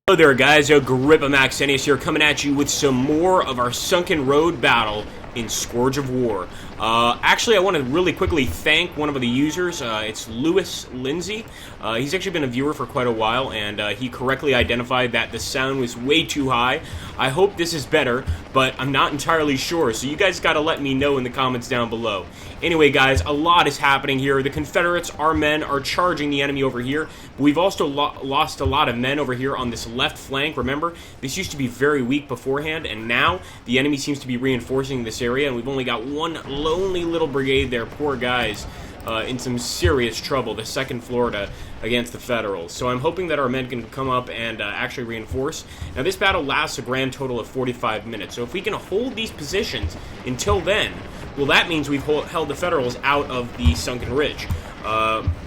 Hello there guys, Agrippa Maxenius here coming at you with some more of our Sunken Road battle in Scourge of War. Actually, I want to really quickly thank one of the users. It's Lewis Lindsay. He's actually been a viewer for quite a while, and he correctly identified that the sound was way too high. I hope this is better, but I'm not entirely sure, so you guys got to let me know in the comments down below. Anyway, guys, a lot is happening here. The Confederates, our men, are charging the enemy over here. We've also lost a lot of men over here on this left flank. Remember, this used to be very weak beforehand, and now the enemy seems to be reinforcing this area, and we've only got one lonely little brigade there. Poor guys, in some serious trouble, the 2nd Florida against the Federals. So I'm hoping that our men can come up and actually reinforce. Now, this battle lasts a grand total of 45 minutes, so if we can hold these positions until then, well, that means we've held the Federals out of the Sunken Ridge.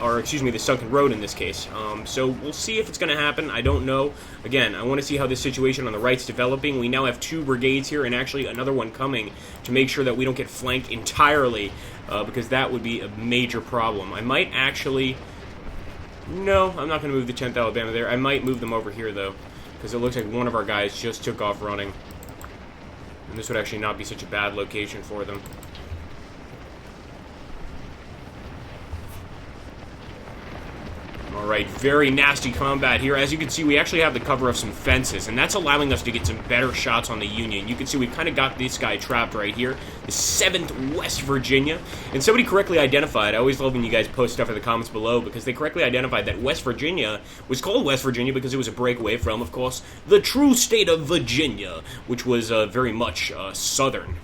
Or excuse me, the Sunken Road in this case. So we'll see if it's going to happen. I don't know. Again, I want to see how this situation on the right's developing. We now have 2 brigades here and actually another one coming to make sure that we don't get flanked entirely, because that would be a major problem. I might actually... No, I'm not going to move the 10th Alabama there. I might move them over here, though, because it looks like one of our guys just took off running. And this would actually not be such a bad location for them. Alright, very nasty combat here. As you can see, we actually have the cover of some fences, and that's allowing us to get some better shots on the Union. You can see we've kind of got this guy trapped right here, the 7th West Virginia. And somebody correctly identified, I always love when you guys post stuff in the comments below, because they correctly identified that West Virginia was called West Virginia because it was a breakaway from, of course, the true state of Virginia, which was very much southern.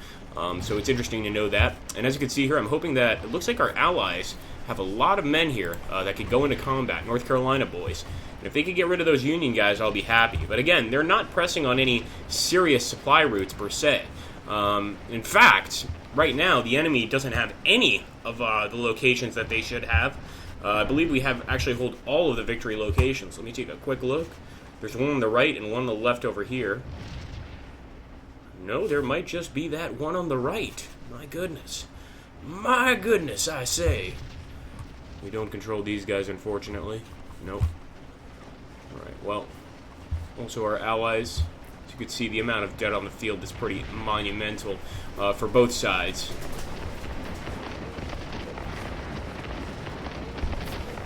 So it's interesting to know that. And as you can see here, I'm hoping that it looks like our allies have a lot of men here that could go into combat. North Carolina boys. And if they could get rid of those Union guys, I'll be happy. But again, they're not pressing on any serious supply routes per se. In fact, right now, the enemy doesn't have any of the locations that they should have. I believe we have actually hold all of the victory locations. Let me take a quick look. There's one on the right and one on the left over here. No, there might just be that one on the right. My goodness. My goodness, I say. We don't control these guys, unfortunately. Nope. Alright, well, also our allies. As you can see, the amount of dead on the field is pretty monumental for both sides.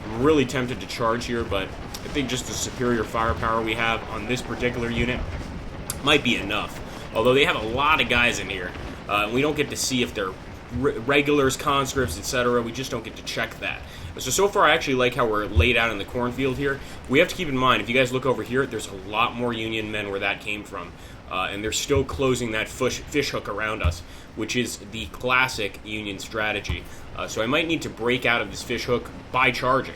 I'm really tempted to charge here, but I think just the superior firepower we have on this particular unit might be enough. Although they have a lot of guys in here. We don't get to see if they're regulars, conscripts, etc. We just don't get to check that. So far, I actually like how we're laid out in the cornfield here. We have to keep in mind, if you guys look over here, there's a lot more Union men where that came from. And they're still closing that fish hook around us, which is the classic Union strategy. So I might need to break out of this fish hook by charging.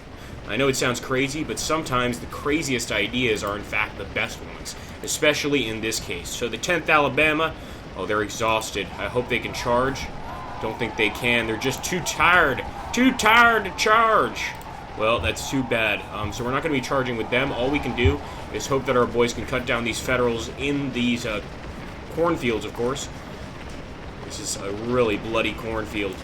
I know it sounds crazy, but sometimes the craziest ideas are in fact the best ones, especially in this case. So the 10th Alabama, oh, they're exhausted. I hope they can charge. Don't think they can. They're just too tired. Too tired to charge. Well, that's too bad. So we're not going to be charging with them. All we can do is hope that our boys can cut down these Federals in these cornfields, of course. This is a really bloody cornfield.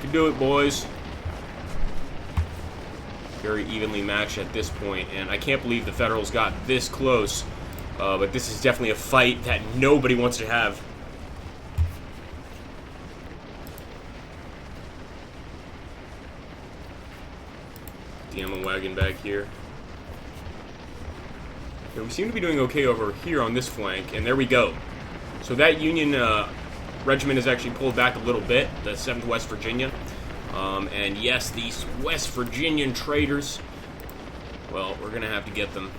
Can do it, boys. Very evenly matched at this point, and I can't believe the Federals got this close. But this is definitely a fight that nobody wants to have. The ammo wagon back here. Yeah, we seem to be doing okay over here on this flank, and there we go. So that Union regiment has actually pulled back a little bit, the 7th West Virginia. And yes, these West Virginian traitors, well, we're going to have to get them.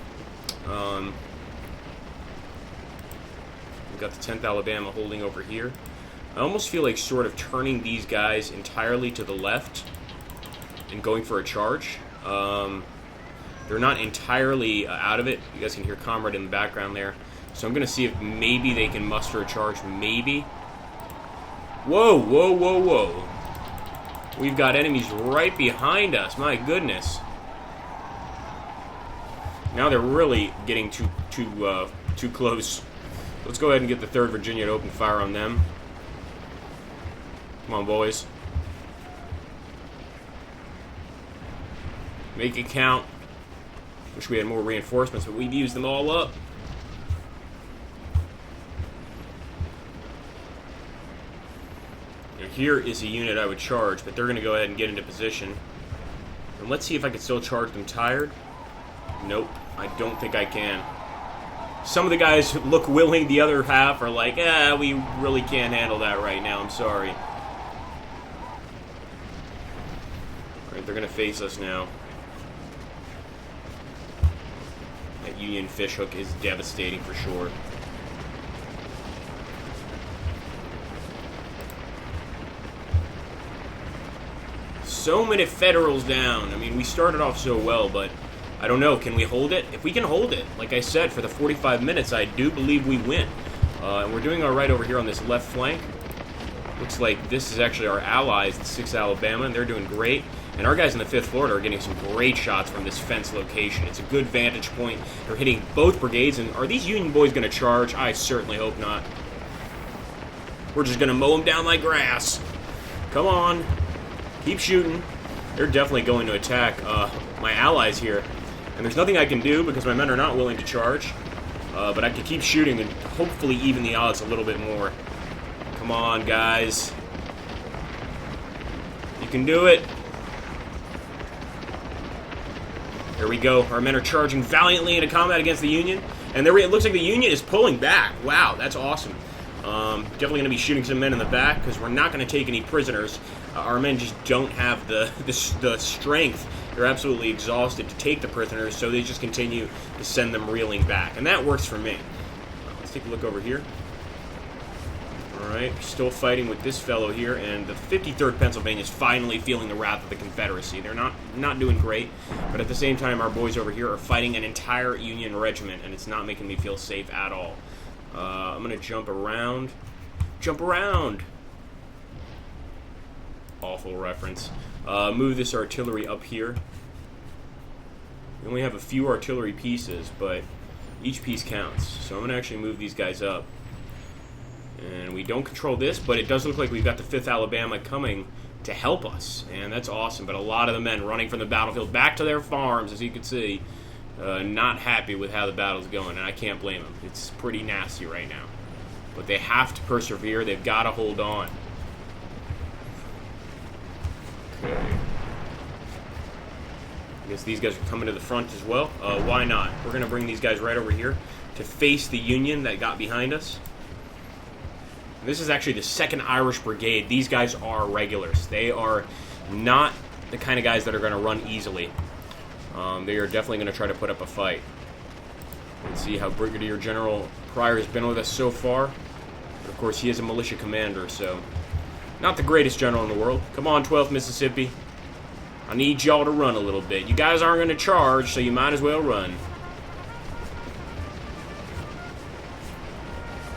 We've got the 10th Alabama holding over here. I almost feel like sort of turning these guys entirely to the left and going for a charge. They're not entirely out of it. You guys can hear Comrade in the background there. So I'm going to see if maybe they can muster a charge. Maybe. Whoa, whoa, whoa, whoa. We've got enemies right behind us. My goodness. Now they're really getting too close. Let's go ahead and get the 3rd Virginia to open fire on them. Come on, boys. Make it count. Wish we had more reinforcements, but we've used them all up. Now, here is a unit I would charge, but they're going to go ahead and get into position. And let's see if I can still charge them tired. Nope, I don't think I can. Some of the guys look willing, the other half are like, we really can't handle that right now, I'm sorry. Alright, they're going to face us now. That Union fishhook is devastating for sure. So many Federals down. I mean, we started off so well, but I don't know. Can we hold it? If we can hold it, like I said, for the 45 minutes, I do believe we win. And we're doing all right over here on this left flank. Looks like this is actually our allies, the 6th Alabama, and they're doing great. And our guys in the 5th Florida are getting some great shots from this fence location. It's a good vantage point. They're hitting both brigades. And are these Union boys going to charge? I certainly hope not. We're just going to mow them down like grass. Come on. Keep shooting. They're definitely going to attack my allies here. And there's nothing I can do because my men are not willing to charge. But I can keep shooting and hopefully even the odds a little bit more. Come on, guys. You can do it. There we go. Our men are charging valiantly into combat against the Union. And it looks like the Union is pulling back. Wow, that's awesome. Definitely going to be shooting some men in the back because we're not going to take any prisoners. Our men just don't have the strength. They're absolutely exhausted to take the prisoners, so they just continue to send them reeling back. And that works for me. Let's take a look over here. Alright, still fighting with this fellow here, and the 53rd Pennsylvania is finally feeling the wrath of the Confederacy. They're not doing great, but at the same time, our boys over here are fighting an entire Union regiment, and it's not making me feel safe at all. I'm going to jump around. Jump around! Awful reference. Move this artillery up here. We only have a few artillery pieces, but each piece counts. So I'm going to actually move these guys up. And we don't control this, but it does look like we've got the 5th Alabama coming to help us. And that's awesome. But a lot of the men running from the battlefield back to their farms, as you can see, not happy with how the battle's going. And I can't blame them. It's pretty nasty right now. But they have to persevere. They've got to hold on. Okay. I guess these guys are coming to the front as well. Why not? We're going to bring these guys right over here to face the Union that got behind us. This is actually the 2nd Irish Brigade. These guys are regulars. They are not the kind of guys that are going to run easily. They are definitely going to try to put up a fight. Let's see how Brigadier General Pryor has been with us so far. But of course, he is a militia commander, so not the greatest general in the world. Come on, 12th Mississippi. I need y'all to run a little bit. You guys aren't going to charge, so you might as well run.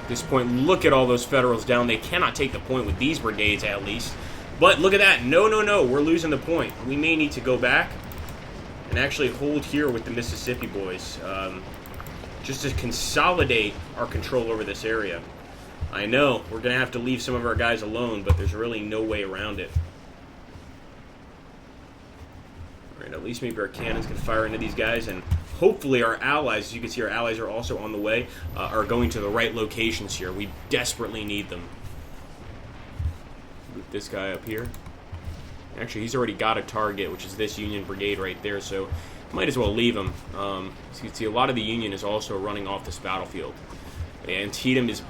At this point, look at all those Federals down. They cannot take the point with these brigades, at least. But look at that. No, no, no. We're losing the point. We may need to go back and actually hold here with the Mississippi boys. Just to consolidate our control over this area. I know we're going to have to leave some of our guys alone, but there's really no way around it. Alright, at least maybe our cannons can fire into these guys, and hopefully our allies, as you can see, our allies are also on the way, are going to the right locations here. We desperately need them. Move this guy up here. Actually, he's already got a target, which is this Union Brigade right there, so might as well leave him. So you can see a lot of the Union is also running off this battlefield. Antietam is,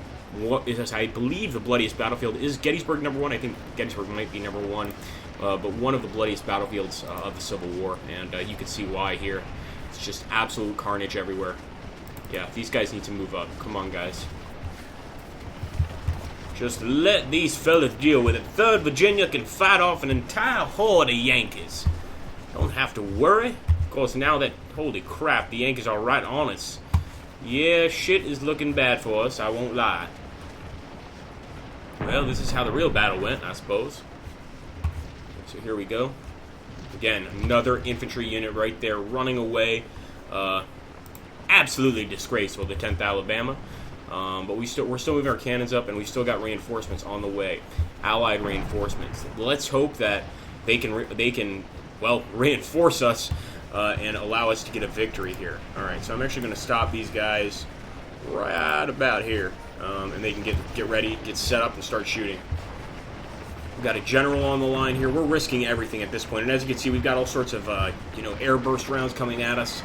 I believe, the bloodiest battlefield. Is Gettysburg number 1? I think Gettysburg might be number 1. But one of the bloodiest battlefields of the Civil War, and you can see why here. It's just absolute carnage everywhere. Yeah, these guys need to move up. Come on, guys. Just let these fellas deal with it. 3rd Virginia can fight off an entire horde of Yankees. Don't have to worry. Of course, now that, holy crap, the Yankees are right on us. Yeah, shit is looking bad for us, I won't lie. Well, this is how the real battle went, I suppose. So here we go. Again, another infantry unit right there running away. Absolutely disgraceful, the 10th Alabama. But we're still moving our cannons up, and we still got reinforcements on the way. Allied reinforcements. Let's hope that they can well, reinforce us and allow us to get a victory here. Alright, so I'm actually going to stop these guys right about here, and they can get ready, get set up, and start shooting. We've got a general on the line here. We're risking everything at this point, and as you can see, we've got all sorts of air burst rounds coming at us.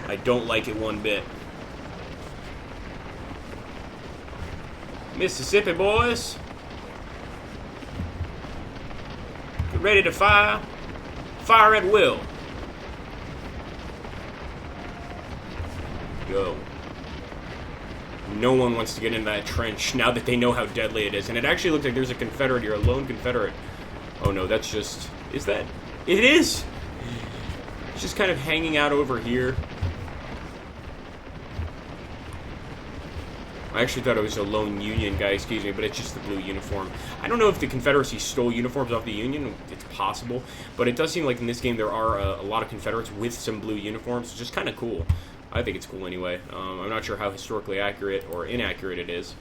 I don't like it one bit. Mississippi boys, get ready to fire. Fire at will. Go. No one wants to get in that trench now that they know how deadly it is. And it actually looks like there's a Confederate here, a lone Confederate. Oh no, that's just... Is that... It is! It's just kind of hanging out over here. I actually thought it was a lone Union guy, excuse me, but it's just the blue uniform. I don't know if the Confederacy stole uniforms off the Union. It's possible. But it does seem like in this game there are a lot of Confederates with some blue uniforms. It's just kind of cool. I think it's cool anyway. I'm not sure how historically accurate or inaccurate it is.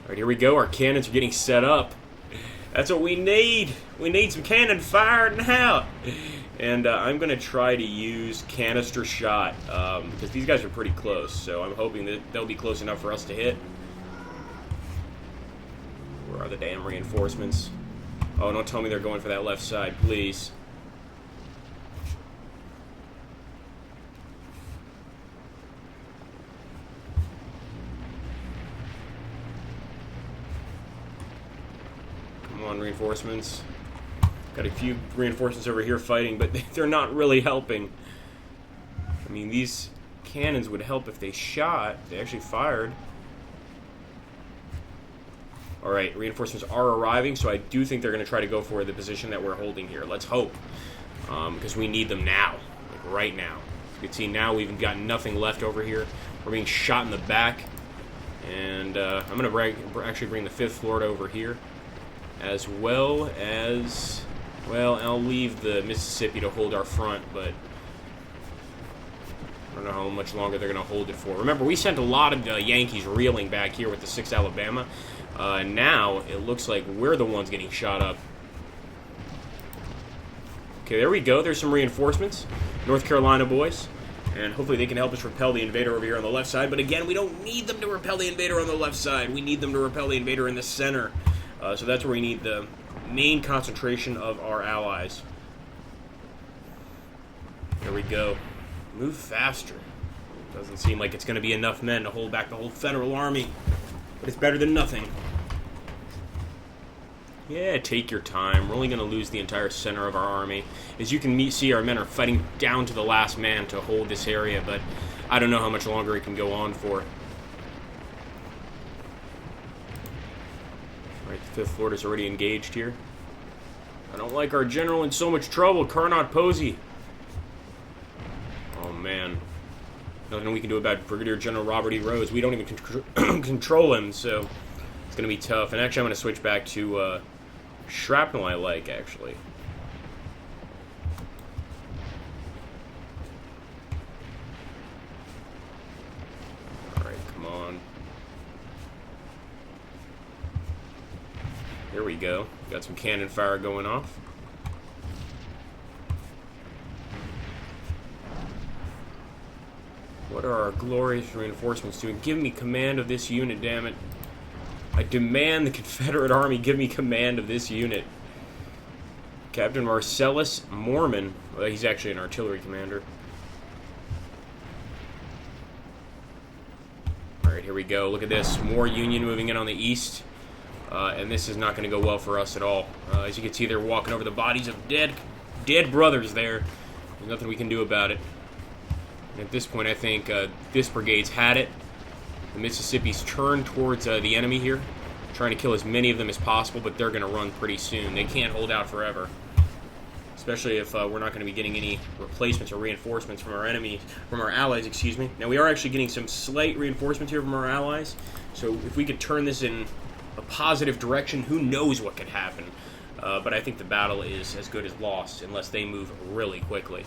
Alright, here we go. Our cannons are getting set up. That's what we need. We need some cannon fired now. And I'm going to try to use canister shot because these guys are pretty close. So I'm hoping that they'll be close enough for us to hit. Where are the damn reinforcements? Oh, don't tell me they're going for that left side, please. Come on, reinforcements. Got a few reinforcements over here fighting, but they're not really helping. I mean, these cannons would help if they shot. They actually fired. Alright, reinforcements are arriving, so I do think they're going to try to go for the position that we're holding here. Let's hope. Because we need them now. Like, right now. You can see now we've got nothing left over here. We're being shot in the back. And I'm going to actually bring the 5th Florida over here. As well as... Well, I'll leave the Mississippi to hold our front, but I don't know how much longer they're going to hold it for. Remember, we sent a lot of Yankees reeling back here with the 6th Alabama. Now, it looks like we're the ones getting shot up. Okay, there we go. There's some reinforcements. North Carolina boys. And hopefully they can help us repel the invader over here on the left side. But again, we don't need them to repel the invader on the left side. We need them to repel the invader in the center. So that's where we need the main concentration of our allies. There we go. Move faster. Doesn't seem like it's going to be enough men to hold back the whole federal army. But it's better than nothing. Yeah, take your time. We're only going to lose the entire center of our army. As you can see, our men are fighting down to the last man to hold this area, but I don't know how much longer it can go on for. Alright, the 5th Florida's already engaged here. I don't like our general in so much trouble, Carnot Posey. Oh, man. Nothing we can do about Brigadier General Robert E. Rose. We don't even control him, so it's going to be tough. And actually, I'm going to switch back to shrapnel I like, actually. Alright, come on. There we go. Got some cannon fire going off. What are our glorious reinforcements doing? Give me command of this unit, damn it. I demand the Confederate Army give me command of this unit. Captain Marcellus Mormon. Well, he's actually an artillery commander. Alright, here we go. Look at this. More Union moving in on the east. And this is not going to go well for us at all. As you can see, they're walking over the bodies of dead brothers there. There's nothing we can do about it. And at this point, I think this brigade's had it. The Mississippi's turned towards the enemy here, trying to kill as many of them as possible, but they're going to run pretty soon. They can't hold out forever, especially if we're not going to be getting any replacements or reinforcements from our enemies, from our allies, excuse me. Now, we are actually getting some slight reinforcements here from our allies, so if we could turn this in a positive direction, who knows what could happen. But I think the battle is as good as lost unless they move really quickly.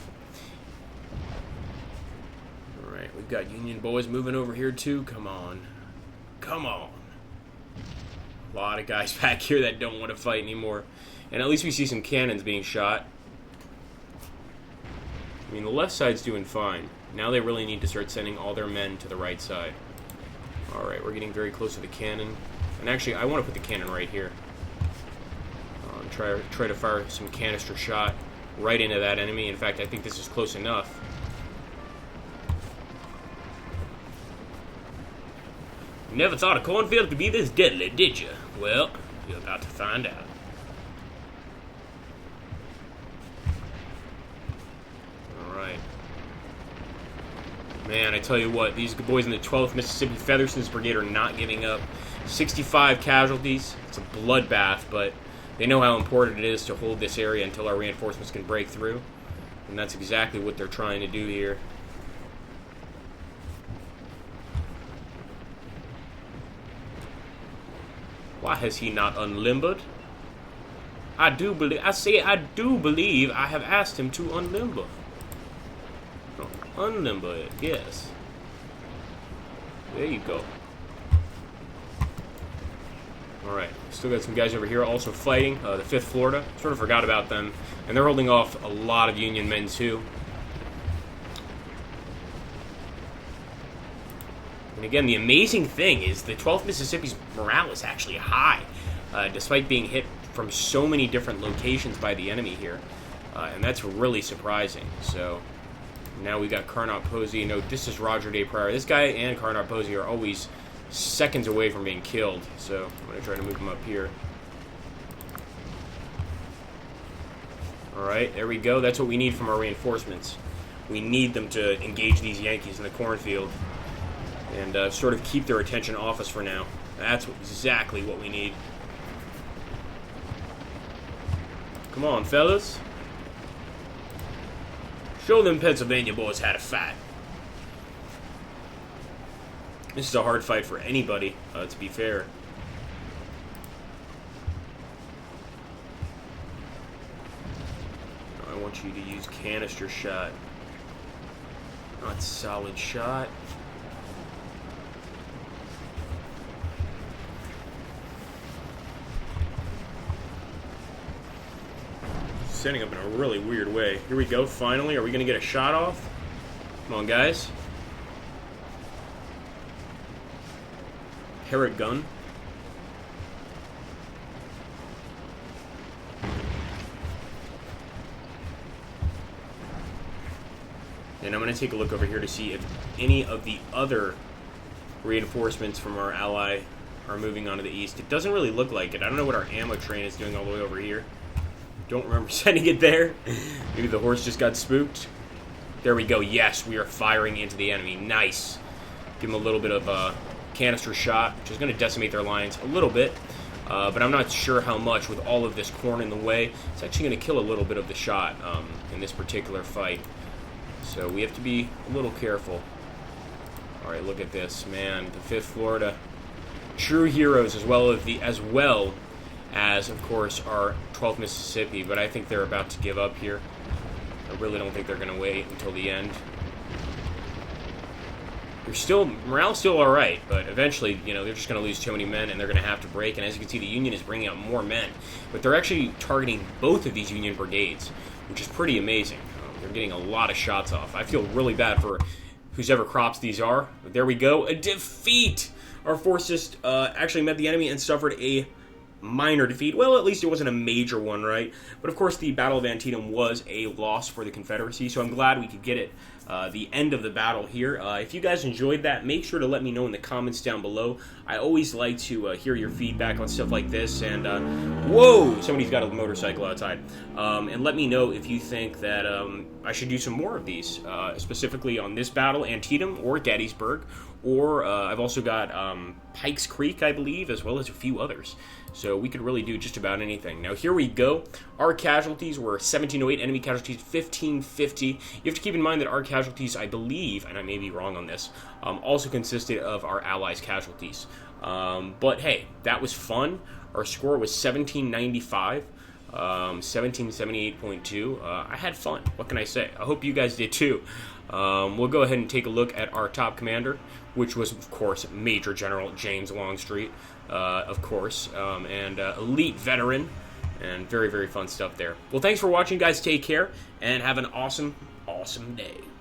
Alright, we've got Union boys moving over here too. Come on. Come on. A lot of guys back here that don't want to fight anymore. And at least we see some cannons being shot. I mean, the left side's doing fine. Now they really need to start sending all their men to the right side. Alright, we're getting very close to the cannon. And actually, I want to put the cannon right here. Try to fire some canister shot right into that enemy. In fact, I think this is close enough. Never thought a cornfield could be this deadly, did you? Well, you're about to find out. Alright. Man, I tell you what, these boys in the 12th Mississippi Featherston's Brigade are not giving up. 65 casualties. It's a bloodbath, but they know how important it is to hold this area until our reinforcements can break through. And that's exactly what they're trying to do here. Why has he not unlimbered? I do believe I have asked him to unlimber. Oh, unlimber it, yes. There you go. Alright, still got some guys over here also fighting. The 5th Florida. Sort of forgot about them. And they're holding off a lot of Union men, too. And again, the amazing thing is the 12th Mississippi's morale is actually high, despite being hit from so many different locations by the enemy here. And that's really surprising. So, now we got Carnot Posey. No, this is Roger Day Pryor. This guy and Carnot Posey are always seconds away from being killed, so I'm going to try to move him up here. Alright, there we go. That's what we need from our reinforcements. We need them to engage these Yankees in the cornfield and sort of keep their attention off us for now. That's exactly what we need. Come on, fellas. Show them Pennsylvania boys how to fight. This is a hard fight for anybody, to be fair. I want you to use canister shot. Not solid shot. Setting up in a really weird way. Here we go, finally. Are we going to get a shot off? Come on, guys. Parrot gun. And I'm going to take a look over here to see if any of the other reinforcements from our ally are moving on to the east. It doesn't really look like it. I don't know what our ammo train is doing all the way over here. Don't remember sending it there. Maybe the horse just got spooked. There we go. Yes, we are firing into the enemy. Nice. Give them a little bit of canister shot, which is going to decimate their lines a little bit. But I'm not sure how much with all of this corn in the way. It's actually going to kill a little bit of the shot in this particular fight. So we have to be a little careful. Alright, look at this, man. The 5th Florida. True heroes as well as, of course, our 12th Mississippi. But I think they're about to give up here. I really don't think they're going to wait until the end. Morale's still alright, but eventually, you know, they're just going to lose too many men and they're going to have to break. And as you can see, the Union is bringing out more men. But they're actually targeting both of these Union brigades, which is pretty amazing. They're getting a lot of shots off. I feel really bad for whoever crops these are. But there we go. A defeat! Our forces actually met the enemy and suffered a minor defeat. Well, at least it wasn't a major one, right? But of course, the Battle of Antietam was a loss for the Confederacy, so I'm glad we could get it. The end of the battle here. If you guys enjoyed that, make sure to let me know in the comments down below. I always like to hear your feedback on stuff like this. And, whoa! Somebody's got a motorcycle outside. And let me know if you think that I should do some more of these, specifically on this battle, Antietam or Gettysburg. Or I've also got Pikes Creek, I believe, as well as a few others. So we could really do just about anything. Now, here we go. Our casualties were 1708, enemy casualties 1550. You have to keep in mind that our casualties, I believe, and I may be wrong on this, also consisted of our allies' casualties. But hey, that was fun. Our score was 1795. 1778.2. I had fun. What can I say? I hope you guys did too. We'll go ahead and take a look at our top commander, which was, of course, Major General James Longstreet, of course, and elite veteran, and very, very fun stuff there. Well, thanks for watching, guys. Take care, and have an awesome awesome day.